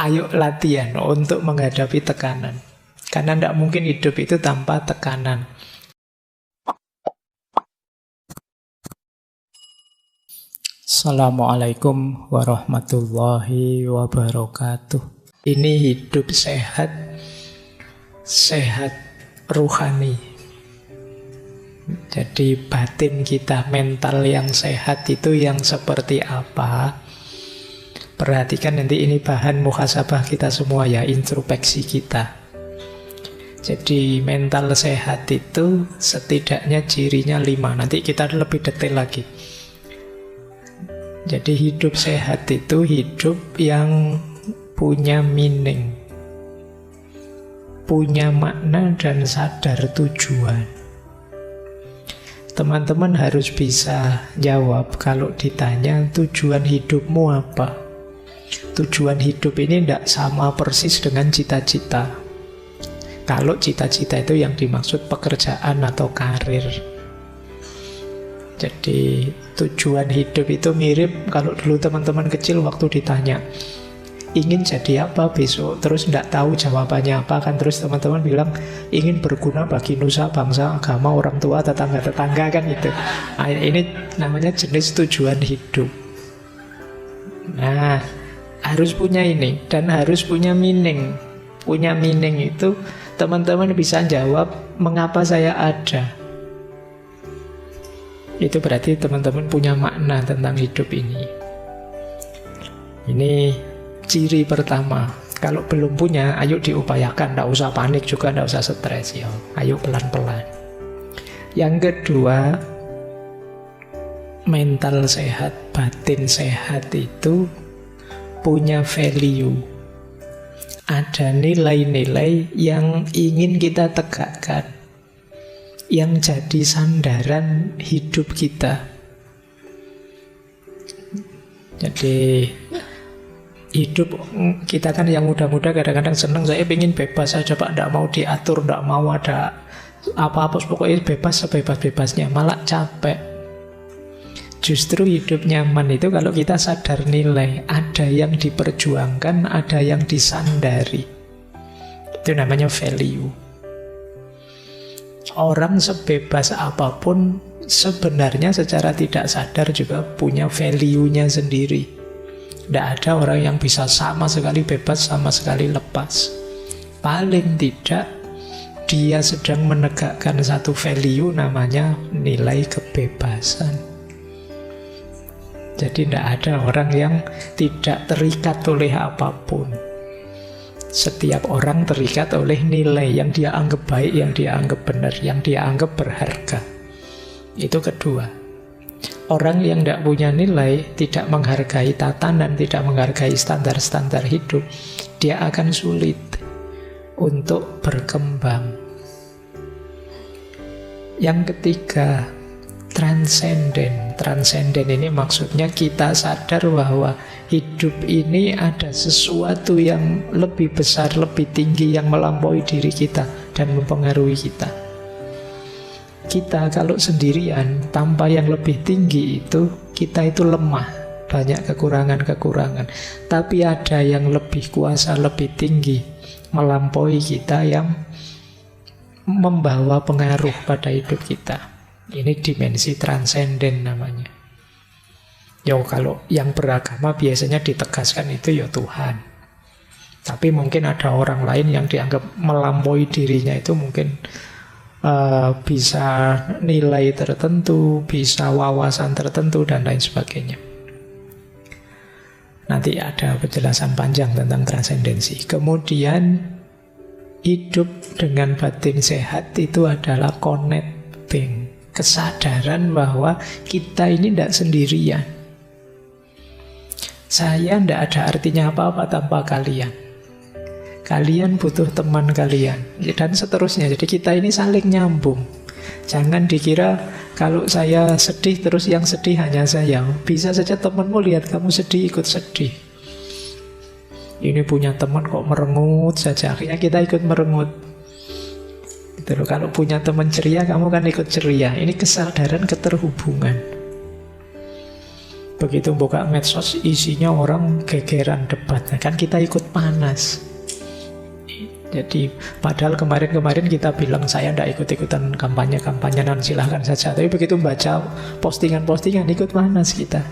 Ayo latihan untuk menghadapi tekanan. Karena tidak mungkin hidup itu tanpa tekanan. Assalamualaikum warahmatullahi wabarakatuh. Ini hidup sehat, sehat ruhani. Jadi batin kita, mental yang sehat itu yang seperti apa? Perhatikan nanti ini bahan muhasabah kita semua ya, introspeksi kita. Jadi mental sehat itu setidaknya cirinya 5. Nanti kita lebih detail lagi. Jadi hidup sehat itu hidup yang punya meaning, punya makna dan sadar tujuan. Teman-teman harus bisa jawab kalau ditanya tujuan hidupmu apa. Tujuan hidup ini tidak sama persis dengan cita-cita. Kalau cita-cita itu yang dimaksud pekerjaan atau karir. Jadi tujuan hidup itu mirip kalau dulu teman-teman kecil waktu ditanya ingin jadi apa besok, terus tidak tahu jawabannya apa kan, terus teman-teman bilang ingin berguna bagi nusa, bangsa, agama, orang tua, tetangga-tetangga kan itu. Nah, ini namanya jenis tujuan hidup. Nah, harus punya ini dan harus punya meaning. Punya meaning itu teman-teman bisa jawab mengapa saya ada. Itu berarti teman-teman punya makna tentang hidup ini. Ini ciri pertama. Kalau belum punya, ayo diupayakan. Tidak usah panik juga, tidak usah stres ya. Ayo pelan-pelan. Yang kedua, mental sehat, batin sehat itu punya value. Ada nilai-nilai yang ingin kita tegakkan, yang jadi sandaran hidup kita. Jadi hidup kita kan yang muda-muda kadang-kadang senang, saya ingin bebas saja Pak, tidak mau diatur, tidak mau ada apa-apa, pokoknya bebas sebebas-bebasnya, malah capek. Justru hidup nyaman itu kalau kita sadar nilai, ada yang diperjuangkan, ada yang disandari. Itu namanya value. Orang sebebas apapun sebenarnya secara tidak sadar juga punya value-nya sendiri. Tidak ada orang yang bisa sama sekali bebas, sama sekali lepas. Paling tidak dia sedang menegakkan satu value namanya nilai kebebasan. Jadi tidak ada orang yang tidak terikat oleh apapun. Setiap orang terikat oleh nilai yang dia anggap baik, yang dia anggap benar, yang dia anggap berharga. Itu kedua. Orang yang tidak punya nilai, tidak menghargai tatanan, tidak menghargai standar-standar hidup, dia akan sulit untuk berkembang. Yang ketiga, transenden. Transenden ini maksudnya kita sadar bahwa hidup ini ada sesuatu yang lebih besar, lebih tinggi, yang melampaui diri kita dan mempengaruhi kita. Kita kalau sendirian tanpa yang lebih tinggi itu, kita itu lemah, banyak kekurangan-kekurangan. Tapi ada yang lebih kuasa, lebih tinggi, melampaui kita, yang membawa pengaruh pada hidup kita. Ini dimensi transenden namanya. Ya kalau yang beragama biasanya ditegaskan itu ya Tuhan. Tapi mungkin ada orang lain yang dianggap melampaui dirinya itu mungkin bisa nilai tertentu, bisa wawasan tertentu dan lain sebagainya. Nanti ada penjelasan panjang tentang transendensi. Kemudian hidup dengan batin sehat itu adalah connecting. Kesadaran bahwa kita ini tidak sendirian. Saya tidak ada artinya apa-apa tanpa kalian. Kalian butuh teman kalian, dan seterusnya. Jadi kita ini saling nyambung. Jangan dikira kalau saya sedih terus yang sedih hanya saya. Bisa saja temanmu lihat kamu sedih, ikut sedih. Ini punya teman kok merengut saja, akhirnya kita ikut merengut. Gitu loh. Kalau punya teman ceria, kamu kan ikut ceria. Ini kesadaran keterhubungan. Begitu buka medsos isinya orang gegeran debat, nah, kan kita ikut panas. Jadi padahal kemarin-kemarin kita bilang saya tidak ikut-ikutan kampanye-kampanyean, silahkan saja. Tapi begitu baca postingan-postingan ikut panas kita.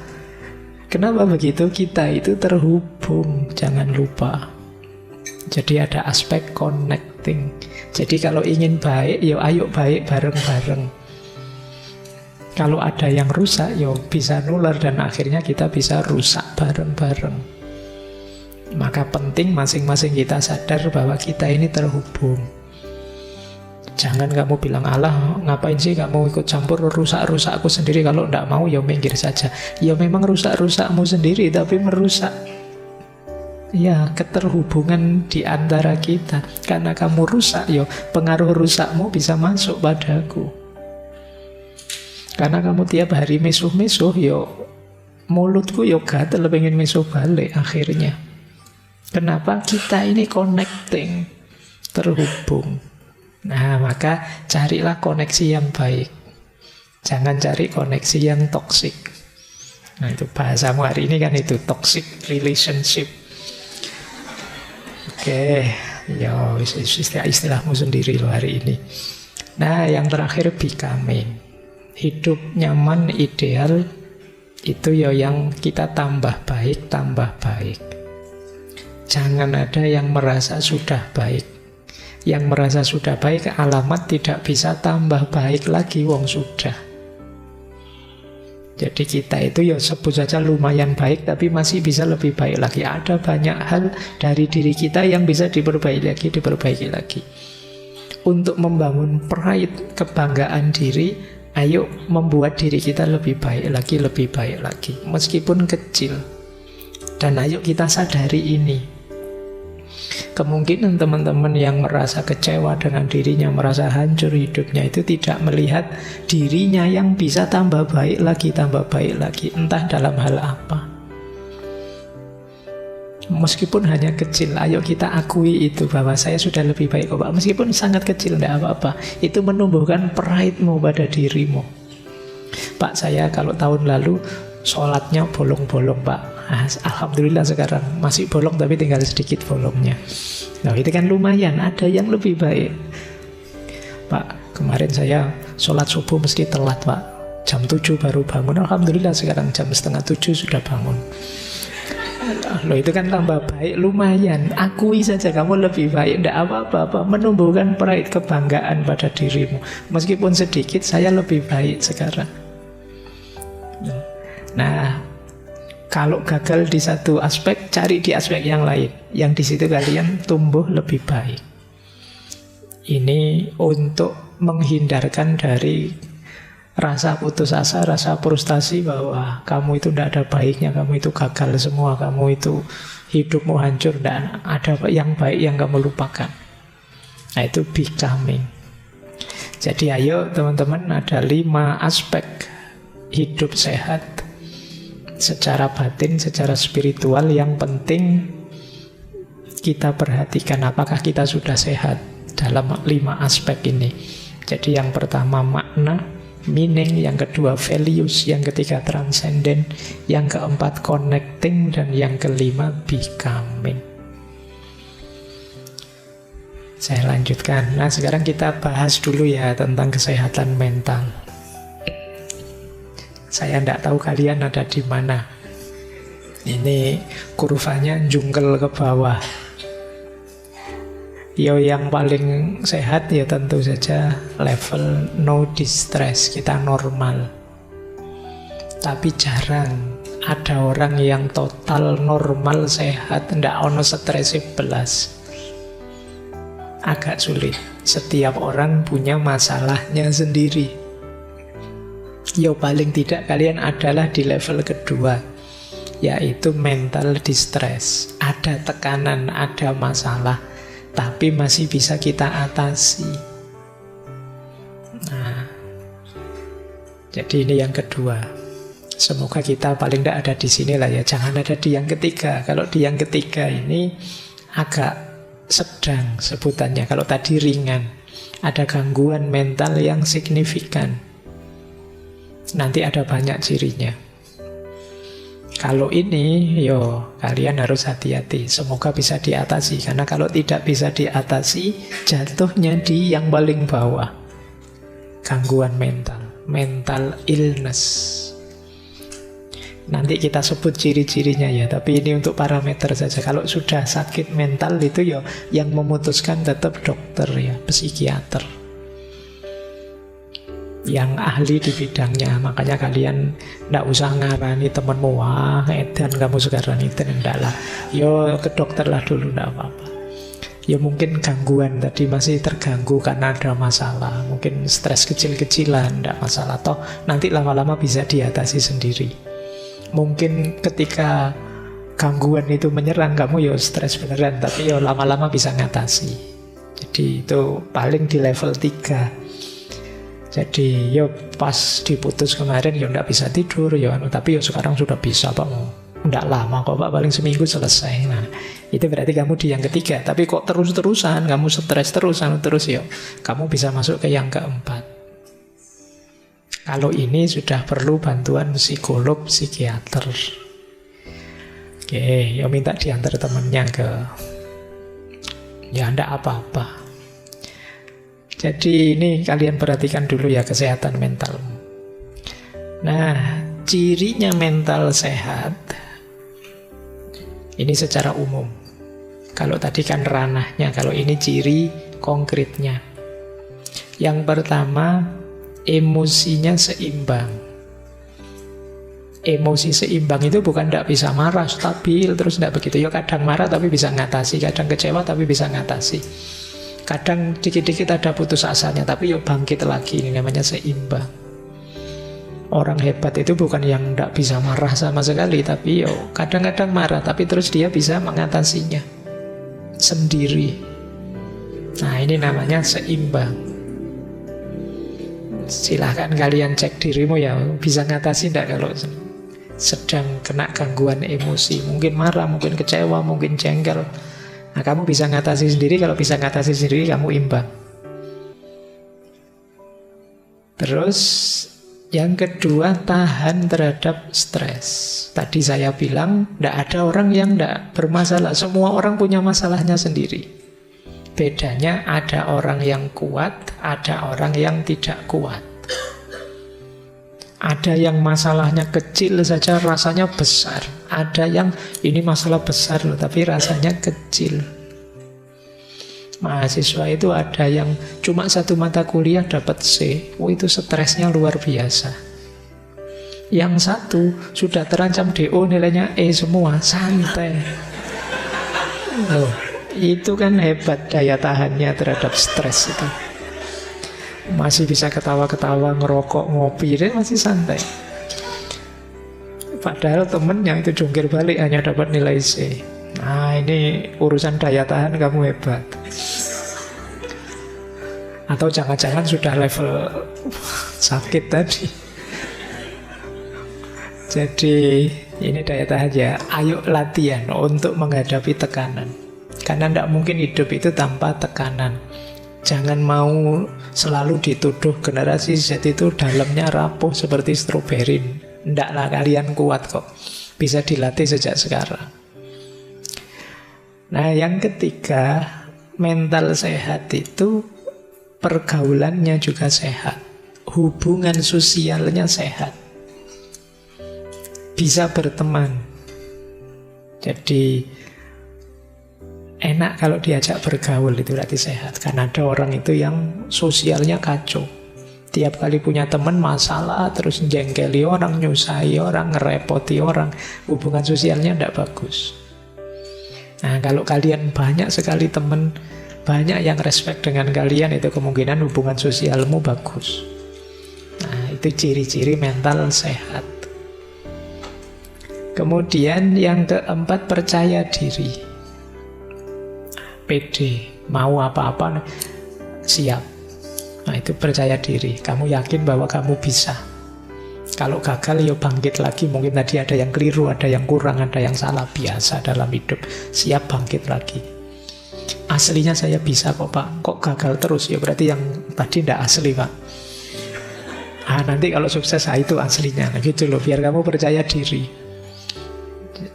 Kenapa begitu? Kita itu terhubung, jangan lupa. Jadi ada aspek connecting. Jadi kalau ingin baik, ya ayo baik bareng-bareng. Kalau ada yang rusak, ya bisa nular dan akhirnya kita bisa rusak bareng-bareng. Maka penting masing-masing kita sadar bahwa kita ini terhubung. Jangan kamu bilang, Allah ngapain sih kamu ikut campur rusak-rusak aku sendiri, kalau tidak mau ya minggir saja. Ya memang rusak-rusakmu sendiri tapi merusak ya keterhubungan di antara kita. Karena kamu rusak, ya pengaruh rusakmu bisa masuk padaku. Karena kamu tiap hari misuh-misuh, ya mulutku ya gatel pengen misuh balik akhirnya. Kenapa? Kita ini connecting, terhubung. Nah, maka carilah koneksi yang baik. Jangan cari koneksi yang toksik. Nah, itu bahasamu hari ini kan itu, toxic relationship. Oke, ya istilahmu sendiri loh hari ini. Nah, yang terakhir becoming. Hidup nyaman, ideal, itu ya yang kita tambah baik, tambah baik. Jangan ada yang merasa sudah baik. Yang merasa sudah baik alamat tidak bisa tambah baik lagi, wong sudah. Jadi kita itu ya sebut saja lumayan baik, tapi masih bisa lebih baik lagi. Ada banyak hal dari diri kita yang bisa diperbaiki lagi. Untuk membangun pride, kebanggaan diri, ayo membuat diri kita lebih baik lagi. Meskipun kecil. Dan ayo kita sadari ini. Kemungkinan teman-teman yang merasa kecewa dengan dirinya, merasa hancur hidupnya, itu tidak melihat dirinya yang bisa tambah baik lagi, entah dalam hal apa. Meskipun hanya kecil, ayo kita akui itu, bahwa saya sudah lebih baik kok Pak. Meskipun sangat kecil, tidak apa-apa. Itu menumbuhkan pride-mu pada dirimu. Pak, saya kalau tahun lalu sholatnya bolong-bolong Pak. Alhamdulillah sekarang masih bolong tapi tinggal sedikit bolongnya. Nah itu kan lumayan, ada yang lebih baik. Pak, kemarin saya sholat subuh mesti telat Pak, jam 7 baru bangun. Alhamdulillah sekarang jam setengah 7 sudah bangun. Loh itu kan tambah baik, lumayan. Akui saja kamu lebih baik, tidak apa-apa. Menumbuhkan pride, kebanggaan pada dirimu. Meskipun sedikit, saya lebih baik sekarang. Nah, kalau gagal di satu aspek, cari di aspek yang lain, yang di situ kalian tumbuh lebih baik. Ini untuk menghindarkan dari rasa putus asa, rasa frustasi bahwa kamu itu tidak ada baiknya, kamu itu gagal semua, kamu itu hidupmu hancur, dan ada yang baik yang kamu lupakan. Nah itu becoming. Jadi ayo teman-teman, ada 5 aspek hidup sehat secara batin, secara spiritual, yang penting kita perhatikan apakah kita sudah sehat dalam 5 aspek ini. Jadi yang pertama makna, meaning, yang kedua values, yang ketiga transcendent, yang keempat connecting, dan yang kelima becoming. Saya lanjutkan. Nah sekarang kita bahas dulu ya tentang kesehatan mental. Saya tidak tahu kalian ada di mana. Ini kurvanya jungkel ke bawah. Yang paling sehat ya tentu saja level no distress, kita normal. Tapi jarang ada orang yang total normal sehat, tidak ono stres belas. Agak sulit. Setiap orang punya masalahnya sendiri. Paling tidak kalian adalah di level kedua, yaitu mental distress. Ada tekanan, ada masalah, tapi masih bisa kita atasi. Nah, jadi ini yang kedua. Semoga kita paling tidak ada di sini lah ya. Jangan ada di yang ketiga. Kalau di yang ketiga ini agak sedang sebutannya. Kalau tadi ringan, ada gangguan mental yang signifikan. Nanti ada banyak cirinya. Kalau ini, yo kalian harus hati-hati. Semoga bisa diatasi. Karena kalau tidak bisa diatasi, jatuhnya di yang paling bawah. Gangguan mental, mental illness. Nanti kita sebut ciri-cirinya ya. Tapi ini untuk parameter saja. Kalau sudah sakit mental itu yo, yang memutuskan tetap dokter ya, psikiater, yang ahli di bidangnya. Makanya kalian nggak usah ngarani temenmu, wah edan kamu sekarang itu, enggak lah. Yo ke dokter lah dulu, enggak apa-apa. Ya mungkin gangguan tadi masih terganggu karena ada masalah. Mungkin stres kecil-kecilan, enggak masalah. Toh nanti lama-lama bisa diatasi sendiri. Mungkin ketika gangguan itu menyerang kamu, yo stres beneran. Tapi yo lama-lama bisa ngatasi. Jadi itu paling di level 3. Jadi yo pas diputus kemarin yo nggak bisa tidur yo, tapi yo sekarang sudah bisa Pak. Nggak lama kok Pak, paling seminggu selesai. Nah itu berarti kamu di yang ketiga. Tapi kok terus-terusan kamu stres terus yo, kamu bisa masuk ke yang keempat. Kalau ini sudah perlu bantuan psikolog, psikiater. Oke, yo minta diantar temennya ke, ya ndak apa-apa. Jadi ini kalian perhatikan dulu ya kesehatan mentalmu. Nah, cirinya mental sehat ini secara umum. Kalau tadi kan ranahnya, kalau ini ciri konkretnya. Yang pertama, emosinya seimbang. Emosi seimbang itu bukan tidak bisa marah, stabil, terus tidak begitu. Ya kadang marah tapi bisa ngatasi, kadang kecewa tapi bisa ngatasi. Kadang dikit-dikit ada putus asanya, tapi yuk bangkit lagi. Ini namanya seimbang. Orang hebat itu bukan yang tidak bisa marah sama sekali, tapi yuk kadang-kadang marah, tapi terus dia bisa mengatasinya sendiri. Nah ini namanya seimbang. Silahkan kalian cek dirimu ya, bisa ngatasi tidak kalau sedang kena gangguan emosi. Mungkin marah, mungkin kecewa, mungkin jengkel. Nah, kamu bisa ngatasi sendiri. Kalau bisa ngatasi sendiri, kamu imbang. Terus yang kedua, tahan terhadap stres. Tadi saya bilang tidak ada orang yang tidak bermasalah. Semua orang punya masalahnya sendiri. Bedanya ada orang yang kuat, ada orang yang tidak kuat. Ada yang masalahnya kecil saja rasanya besar. Ada yang ini masalah besar loh, tapi rasanya kecil. Mahasiswa itu ada yang cuma satu mata kuliah dapat C. Oh itu stresnya luar biasa. Yang satu sudah terancam DO, nilainya E semua, santai. Loh, itu kan hebat daya tahannya terhadap stres itu. Masih bisa ketawa-ketawa, ngerokok, ngopi, dia masih santai. Padahal temennya itu jungkir balik hanya dapat nilai C. Nah ini urusan daya tahan kamu hebat. Atau jangan-jangan sudah level sakit tadi. Jadi ini daya tahan ya. Ayo latihan untuk menghadapi tekanan. Karena tidak mungkin hidup itu tanpa tekanan. Jangan mau selalu dituduh generasi Z itu dalamnya rapuh seperti stroberi. Ndaklah, kalian kuat kok. Bisa dilatih sejak sekarang. Nah yang ketiga, mental sehat itu pergaulannya juga sehat. Hubungan sosialnya sehat. Bisa berteman. Jadi enak kalau diajak bergaul, itu berarti sehat. Karena ada orang itu yang sosialnya kacau. Tiap kali punya teman masalah, terus jengkeli orang, nyusahi orang, ngerepoti orang. Hubungan sosialnya tidak bagus. Nah kalau kalian banyak sekali teman, banyak yang respect dengan kalian, itu kemungkinan hubungan sosialmu bagus. Nah itu ciri-ciri mental sehat. Kemudian yang keempat, percaya diri. PD, mau apa-apa siap. Nah itu percaya diri. Kamu yakin bahwa kamu bisa. Kalau gagal ya bangkit lagi. Mungkin tadi ada yang keliru, ada yang kurang, ada yang salah. Biasa dalam hidup. Siap bangkit lagi. Aslinya saya bisa kok Pak. Kok gagal terus? Ya berarti yang tadi tidak asli Pak. Nanti kalau sukses itu aslinya. Nah gitu loh, biar kamu percaya diri.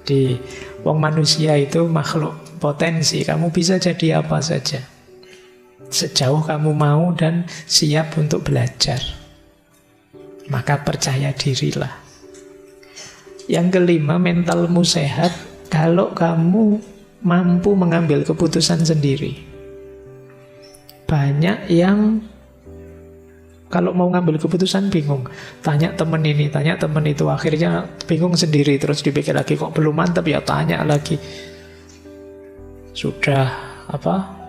Jadi wong manusia itu makhluk potensi. Kamu bisa jadi apa saja sejauh kamu mau dan siap untuk belajar. Maka percaya dirilah. Yang kelima, mentalmu sehat kalau kamu mampu mengambil keputusan sendiri. Banyak yang kalau mau ngambil keputusan bingung. Tanya temen ini, tanya temen itu. Akhirnya bingung sendiri. Terus dipikir lagi, kok belum mantap ya, tanya lagi. Sudah apa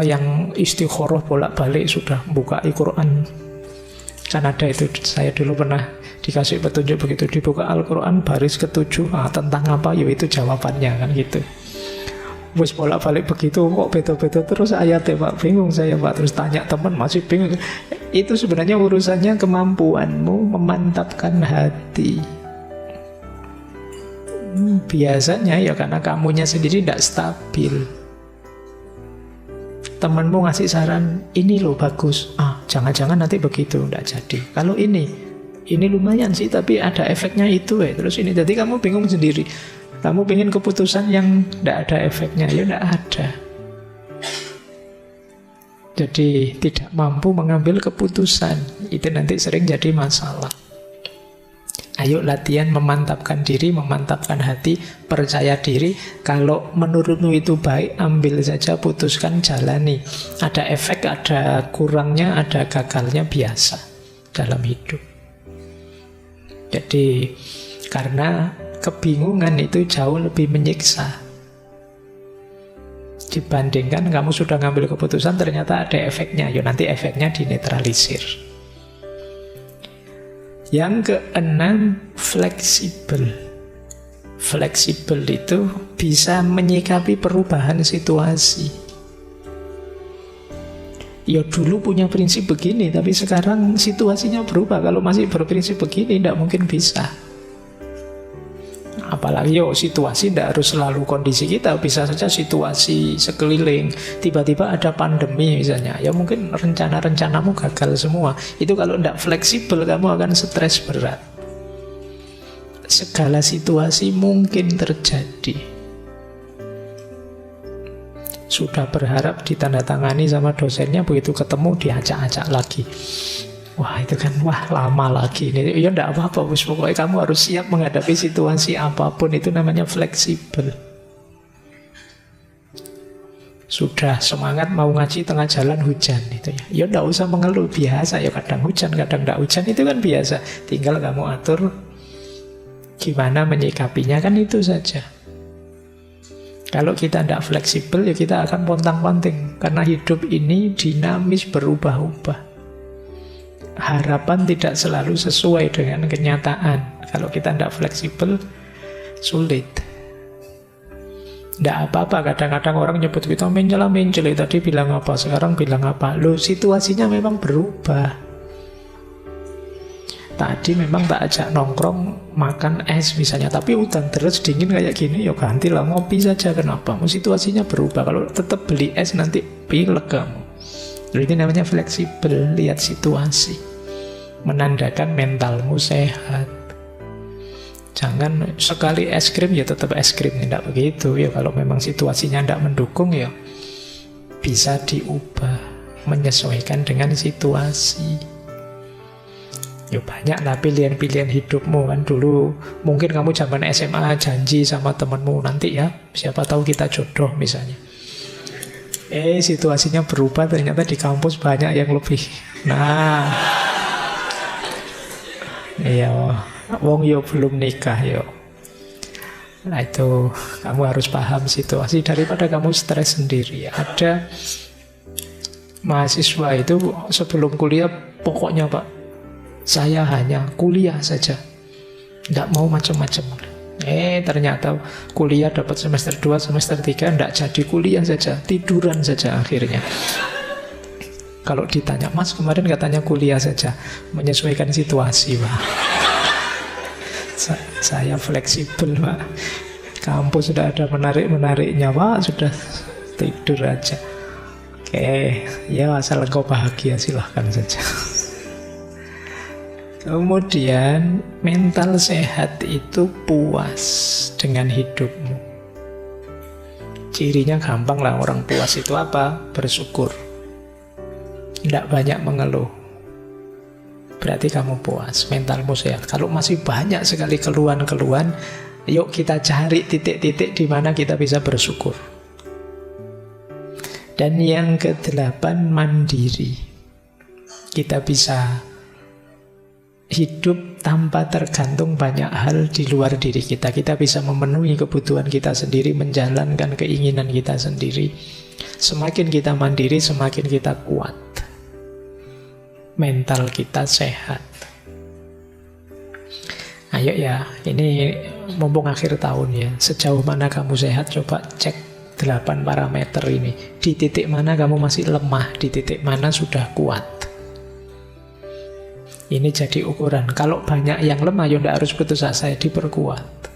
yang istikharah bolak-balik, sudah buka Al-Quran. Kan ada itu, saya dulu pernah dikasih petunjuk begitu. Dibuka Al-Quran baris ke-7, tentang apa? Ya itu jawabannya kan gitu. Wes bolak-balik begitu, kok beda-beda terus ayatnya Pak, bingung saya Pak. Terus tanya teman, masih bingung. Itu sebenarnya urusannya kemampuanmu memantapkan hati. Biasanya ya karena kamunya sendiri tidak stabil. Temanmu ngasih saran, ini loh bagus, jangan-jangan nanti begitu, tidak jadi. Kalau ini lumayan sih, tapi ada efeknya itu terus ini, jadi kamu bingung sendiri. Kamu pengen keputusan yang tidak ada efeknya, ya tidak ada. Jadi tidak mampu mengambil keputusan. Itu nanti sering jadi masalah. Ayo latihan memantapkan diri, memantapkan hati, percaya diri. Kalau menurutmu itu baik, ambil saja, putuskan, jalani. Ada efek, ada kurangnya, ada gagalnya, biasa dalam hidup. Jadi karena kebingungan itu jauh lebih menyiksa dibandingkan kamu sudah ngambil keputusan ternyata ada efeknya. Ya nanti efeknya dinetralisir. Yang keenam, fleksibel. Fleksibel itu bisa menyikapi perubahan situasi. Ya dulu punya prinsip begini, tapi sekarang situasinya berubah. Kalau masih berprinsip begini, tidak mungkin bisa. Apalagi situasi tidak harus selalu kondisi kita, bisa saja situasi sekeliling. Tiba-tiba ada pandemi misalnya, ya mungkin rencana-rencanamu gagal semua. Itu kalau tidak fleksibel, kamu akan stres berat. Segala situasi mungkin terjadi. Sudah berharap ditandatangani sama dosennya, begitu ketemu diacak-acak lagi. Wah itu kan, lama lagi ini. Ya enggak apa-apa, pokoknya kamu harus siap menghadapi situasi apapun. Itu namanya fleksibel. Sudah semangat mau ngaji, tengah jalan hujan itu ya enggak usah mengeluh, biasa ya, kadang hujan, kadang enggak hujan, itu kan biasa. Tinggal kamu atur gimana menyikapinya, kan itu saja. Kalau kita tidak fleksibel, ya kita akan pontang-panting. Karena hidup ini dinamis, berubah-ubah. Harapan tidak selalu sesuai dengan kenyataan. Kalau kita tidak fleksibel, sulit. Tidak apa-apa, kadang-kadang orang nyebut kita mencela, tadi bilang apa, sekarang bilang apa. Loh, situasinya memang berubah. Tadi memang tak ajak nongkrong makan es misalnya, tapi hutan terus dingin kayak gini, ya gantilah ngopi saja. Kenapa? Situasinya berubah. Kalau tetap beli es nanti pilek kamu. Ini namanya fleksibel, lihat situasi. Menandakan mentalmu sehat. Jangan sekali es krim ya tetap es krim, tidak begitu. Ya kalau memang situasinya tidak mendukung, ya bisa diubah, menyesuaikan dengan situasi. Ya banyak lah pilihan-pilihan hidupmu kan. Dulu mungkin kamu zaman SMA janji sama temanmu, nanti ya siapa tahu kita jodoh misalnya. Situasinya berubah, ternyata di kampus banyak yang lebih. Nah, iya, wong yo belum nikah yo. Nah itu kamu harus paham situasi daripada kamu stres sendiri. Ada mahasiswa itu sebelum kuliah, pokoknya Pak, saya hanya kuliah saja, tidak mau macam-macam. Ternyata kuliah dapat semester 2, semester 3 tidak jadi kuliah saja, tiduran saja akhirnya. Kalau ditanya, Mas kemarin katanya kuliah saja, menyesuaikan situasi Pak. Saya fleksibel Pak. Kampus sudah ada menarik-menariknya Pak, sudah tidur aja. Oke, ya asal engkau bahagia silahkan saja. Kemudian mental sehat itu puas dengan hidupmu. Cirinya gampang lah, orang puas itu apa? Bersyukur. Tidak banyak mengeluh. Berarti kamu puas, mentalmu sehat. Kalau masih banyak sekali keluhan-keluhan, yuk kita cari titik-titik di mana kita bisa bersyukur. Dan yang ke-8, mandiri. Kita bisa hidup tanpa tergantung banyak hal di luar diri kita. Kita bisa memenuhi kebutuhan kita sendiri, menjalankan keinginan kita sendiri. Semakin kita mandiri, semakin kita kuat. Mental kita sehat. Ayo ya, ini mumpung akhir tahun ya, sejauh mana kamu sehat, coba cek 8 parameter ini. Di titik mana kamu masih lemah, di titik mana sudah kuat. Ini jadi ukuran. Kalau banyak yang lemah, ya tidak harus putus asa, diperkuat.